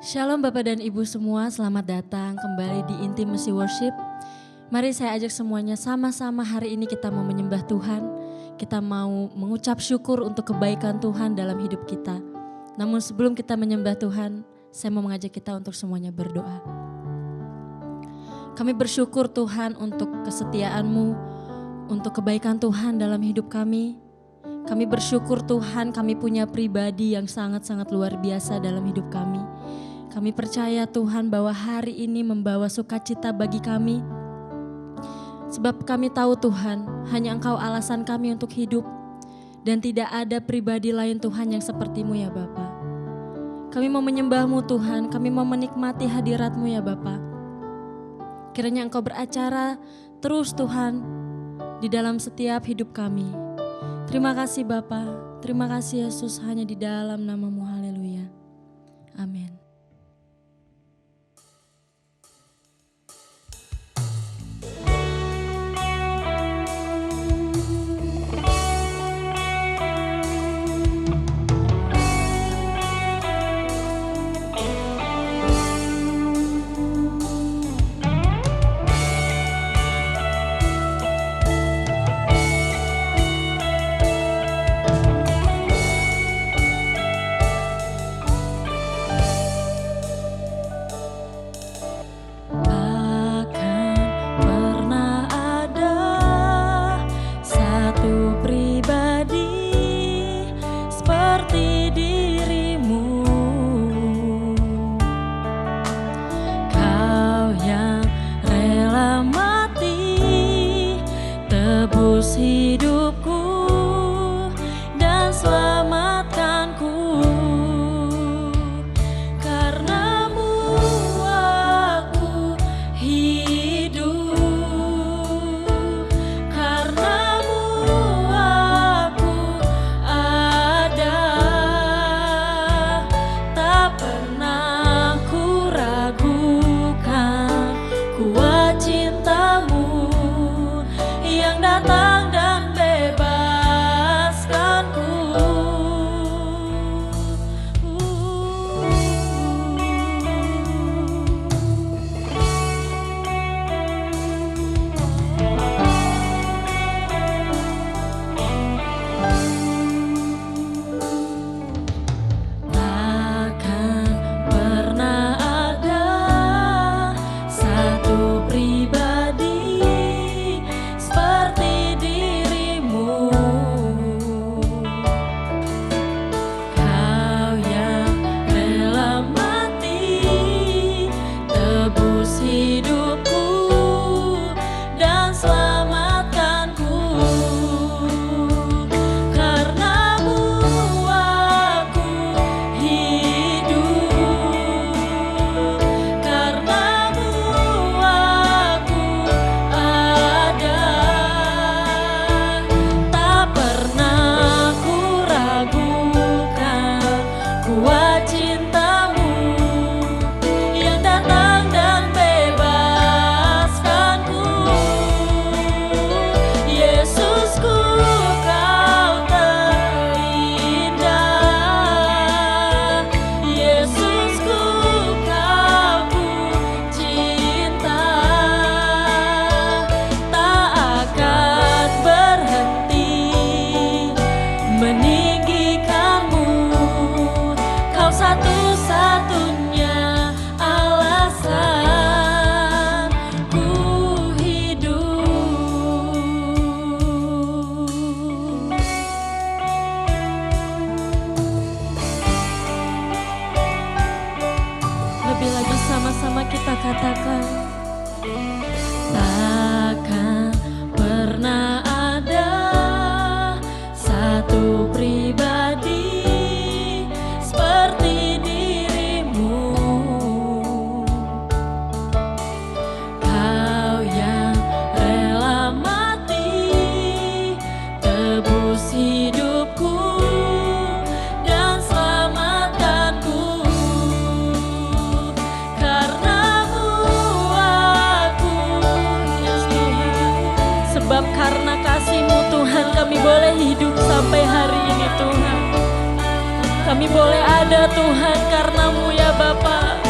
Shalom Bapak dan Ibu semua, selamat datang kembali di Intimacy Worship. Mari saya ajak semuanya sama-sama hari ini kita mau menyembah Tuhan. Kita mau mengucap syukur untuk kebaikan Tuhan dalam hidup kita. Namun sebelum kita menyembah Tuhan, saya mau mengajak kita untuk semuanya berdoa. Kami bersyukur Tuhan untuk kesetiaan-Mu, untuk kebaikan Tuhan dalam hidup kami. Kami bersyukur Tuhan kami punya pribadi yang sangat-sangat luar biasa dalam hidup kami. Kami percaya Tuhan bahwa hari ini membawa sukacita bagi kami. Sebab kami tahu Tuhan, hanya Engkau alasan kami untuk hidup. Dan tidak ada pribadi lain Tuhan yang seperti-Mu ya Bapa. Kami mau menyembah-Mu Tuhan, kami mau menikmati hadirat-Mu ya Bapa. Kiranya Engkau beracara terus Tuhan di dalam setiap hidup kami. Terima kasih Bapa, terima kasih Yesus, hanya di dalam nama-Mu, haleluya. Amin. Kami boleh hidup sampai hari ini Tuhan. Kami boleh ada Tuhan karena-Mu ya Bapa.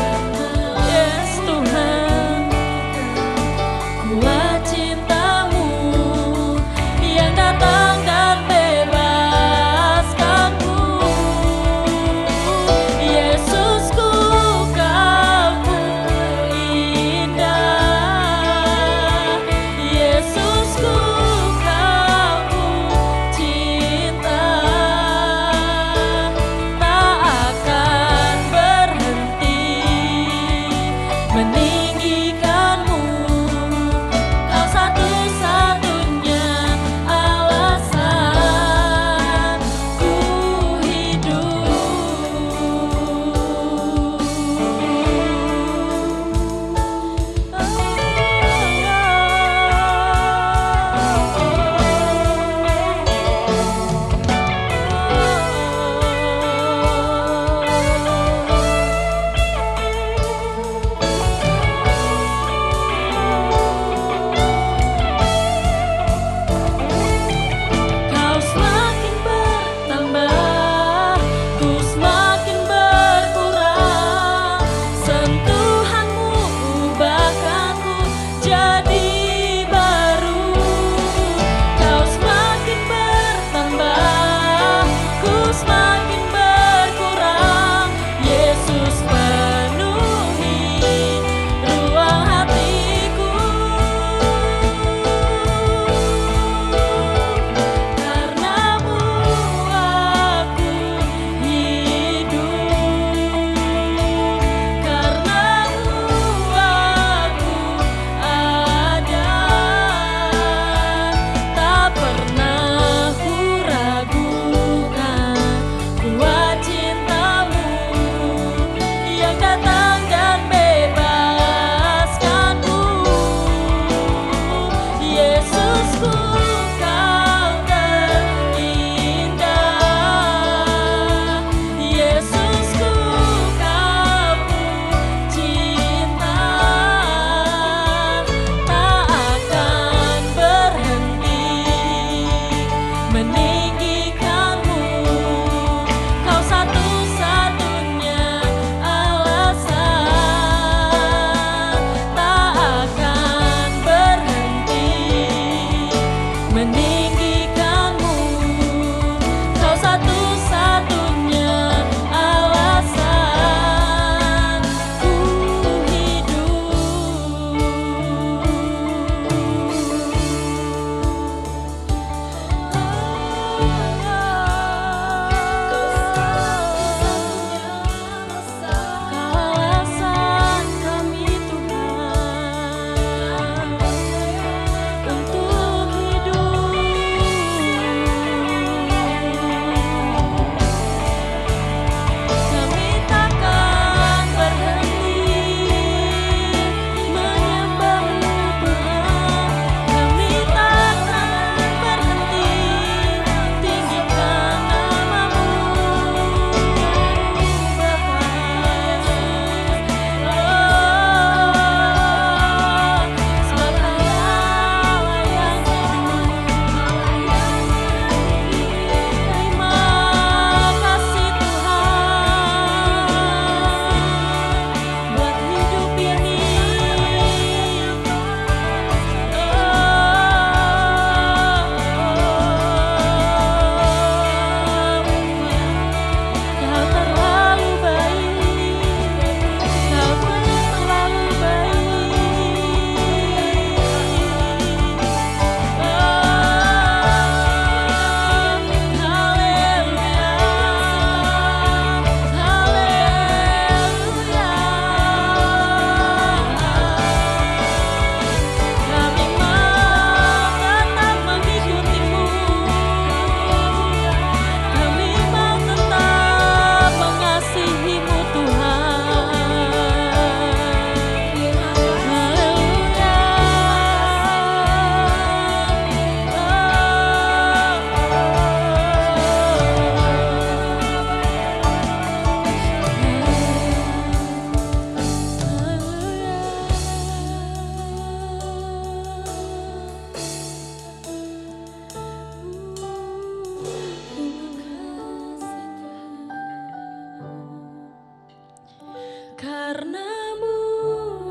Karenamu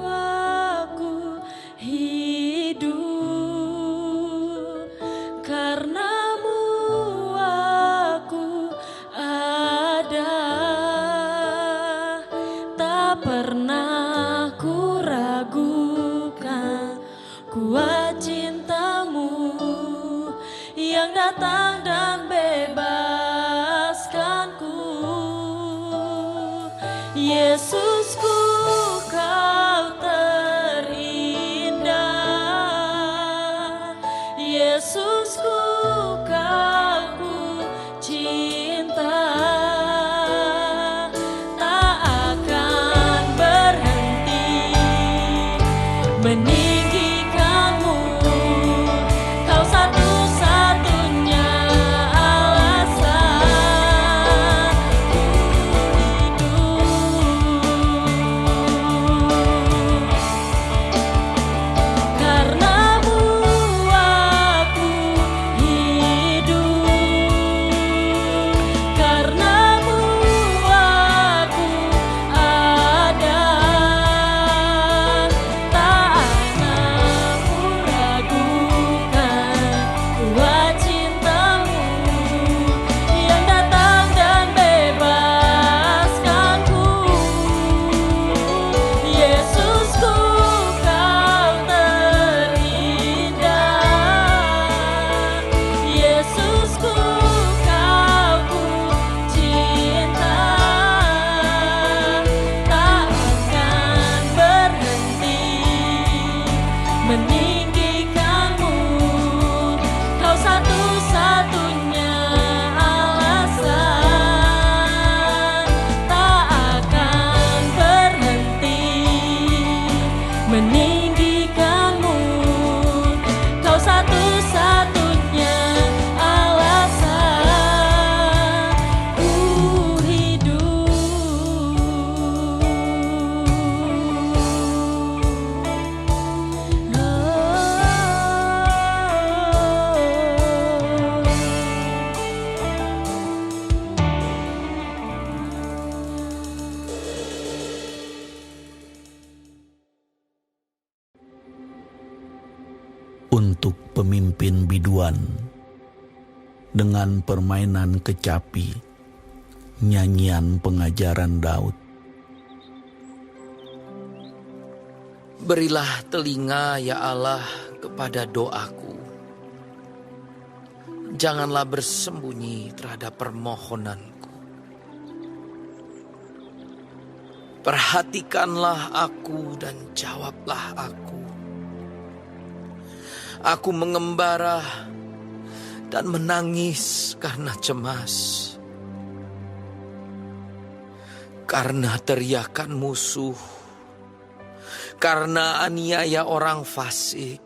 aku hidup, karenamu aku ada. Tak pernah ku ragukan kuat cintamu yang datang dan bebaskanku. Yesusku, kau terindah. Yesusku, kau ku cinta. Tak akan berhenti meninggikanmu. Kau satu-satunya alasan karenamu aku hidup. pemimpin biduan dengan permainan kecapi, nyanyian pengajaran Daud. Berilah telinga ya Allah kepada doaku. Janganlah bersembunyi terhadap permohonanku. Perhatikanlah aku dan jawablah aku. Aku mengembara dan menangis karena cemas. Karena teriakan musuh. Karena aniaya orang fasik.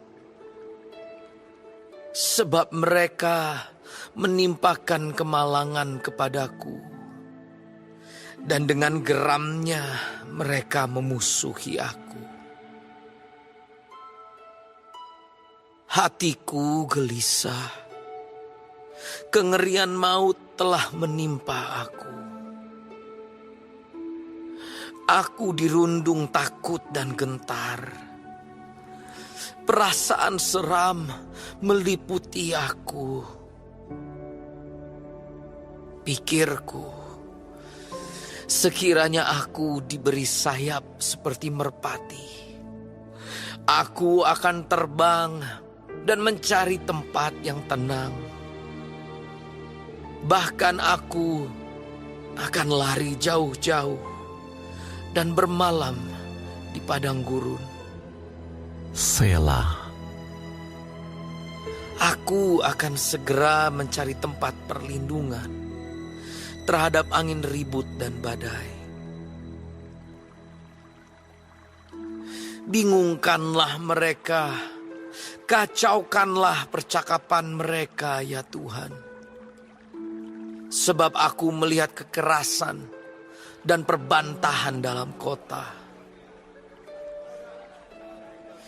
Sebab mereka menimpakan kemalangan kepadaku. Dan dengan geramnya mereka memusuhi aku. Hatiku gelisah. Kengerian maut telah menimpa aku. Aku dirundung takut dan gentar. Perasaan seram meliputi aku. Pikirku, sekiranya aku diberi sayap seperti merpati, aku akan terbang dan mencari tempat yang tenang. Bahkan aku akan lari jauh-jauh dan bermalam di padang gurun. Selah. Aku akan segera mencari tempat perlindungan terhadap angin ribut dan badai. Bingungkanlah mereka, kacaukanlah percakapan mereka ya Tuhan. Sebab aku melihat kekerasan dan perbantahan dalam kota.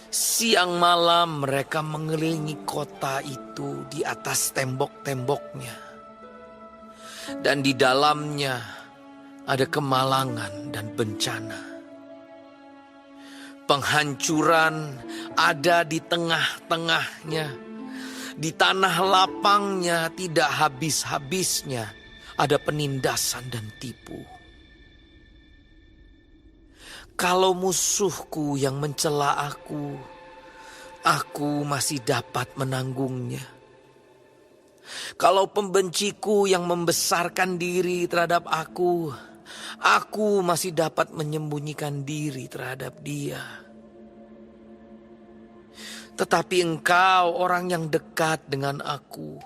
Siang malam mereka mengelilingi kota itu di atas tembok-temboknya. Dan di dalamnya ada kemalangan dan bencana. Penghancuran ada di tengah-tengahnya. Di tanah lapangnya tidak habis-habisnya ada penindasan dan tipu. Kalau musuhku yang mencela aku masih dapat menanggungnya. Kalau pembenciku yang membesarkan diri terhadap aku masih dapat menyembunyikan diri terhadap dia. Tetapi engkau orang yang dekat dengan aku,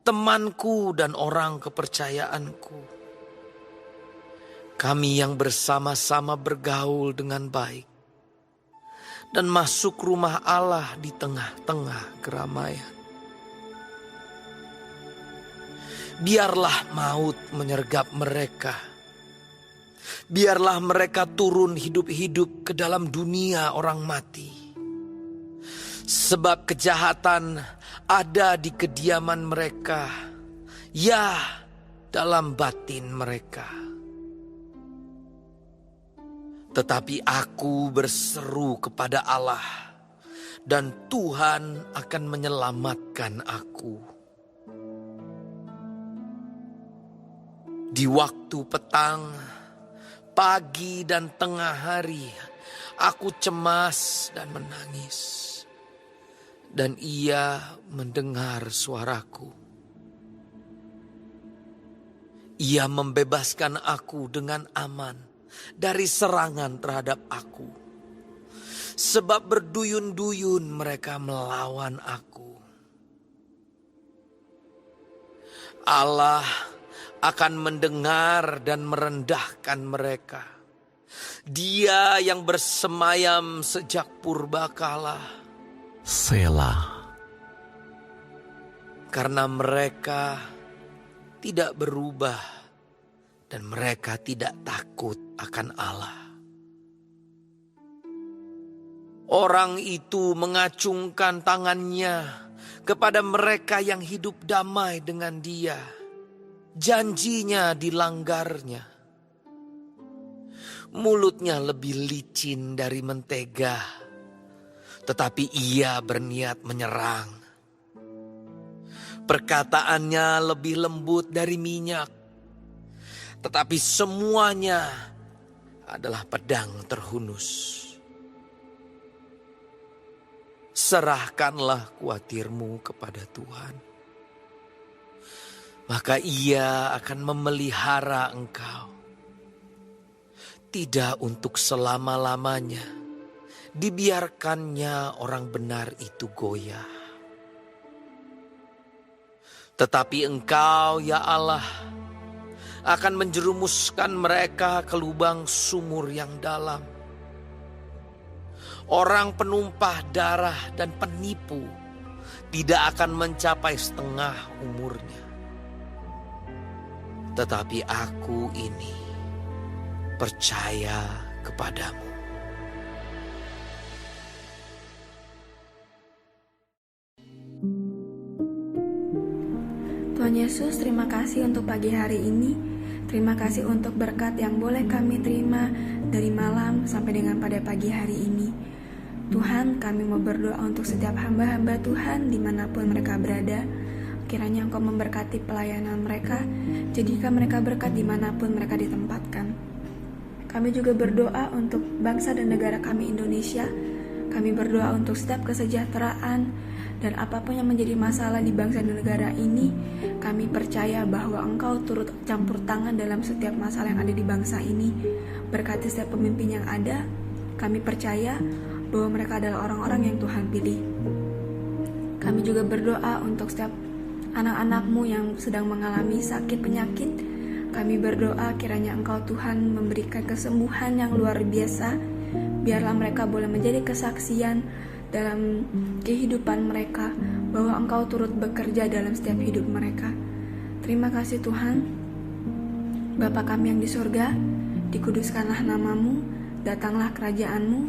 temanku dan orang kepercayaanku. Kami yang bersama-sama bergaul dengan baik dan masuk rumah Allah di tengah-tengah keramaian. Biarlah maut menyergap mereka. Biarlah mereka turun hidup-hidup ke dalam dunia orang mati. Sebab kejahatan ada di kediaman mereka, ya dalam batin mereka. Tetapi aku berseru kepada Allah, dan Tuhan akan menyelamatkan aku. Di waktu petang, pagi dan tengah hari, aku cemas dan menangis. Dan Ia mendengar suaraku. Ia membebaskan aku dengan aman dari serangan terhadap aku. Sebab berduyun-duyun mereka melawan aku. Allah akan mendengar dan merendahkan mereka. Dia yang bersemayam sejak purbakala. Selah. Karena mereka tidak berubah dan mereka tidak takut akan Allah. Orang itu mengacungkan tangannya kepada mereka yang hidup damai dengan Dia. Janjinya dilanggarnya. Mulutnya lebih licin dari mentega, tetapi ia berniat menyerang. Perkataannya lebih lembut dari minyak, tetapi semuanya adalah pedang terhunus. Serahkanlah khawatirmu kepada Tuhan, maka Ia akan memelihara engkau. Tidak untuk selama-lamanya dibiarkannya orang benar itu goyah. Tetapi engkau, ya Allah, akan menjerumuskan mereka ke lubang sumur yang dalam. Orang penumpah darah dan penipu tidak akan mencapai setengah umurnya. Tetapi aku ini percaya kepadamu. Tuhan Yesus, terima kasih untuk pagi hari ini. Terima kasih untuk berkat yang boleh kami terima dari malam sampai dengan pada pagi hari ini. Tuhan, kami mau berdoa untuk setiap hamba-hamba Tuhan dimanapun mereka berada. Kiranya Engkau memberkati pelayanan mereka, jadikan mereka berkat dimanapun mereka ditempatkan. Kami juga berdoa untuk bangsa dan negara kami Indonesia. Kami berdoa untuk setiap kesejahteraan dan apapun yang menjadi masalah di bangsa dan negara ini. Kami percaya bahwa Engkau turut campur tangan dalam setiap masalah yang ada di bangsa ini. Berkati setiap pemimpin yang ada. Kami percaya bahwa mereka adalah orang-orang yang Tuhan pilih. Kami juga berdoa untuk setiap anak-anak-Mu yang sedang mengalami sakit penyakit. Kami berdoa kiranya Engkau Tuhan memberikan kesembuhan yang luar biasa. Biarlah mereka boleh menjadi kesaksian dalam kehidupan mereka bahwa Engkau turut bekerja dalam setiap hidup mereka. Terima kasih Tuhan. Bapa kami yang di surga, dikuduskanlah nama-Mu, datanglah kerajaan-Mu,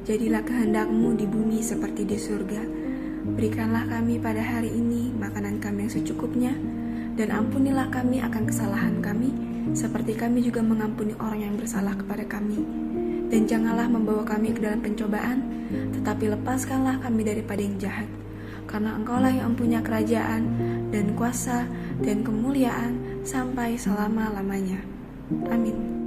jadilah kehendak-Mu di bumi seperti di surga. Berikanlah kami pada hari ini makanan kami yang secukupnya, dan ampunilah kami akan kesalahan kami, seperti kami juga mengampuni orang yang bersalah kepada kami. Dan janganlah membawa kami ke dalam pencobaan, tetapi lepaskanlah kami daripada yang jahat. Karena Engkaulah yang mempunyai kerajaan, dan kuasa, dan kemuliaan, sampai selama-lamanya. Amin.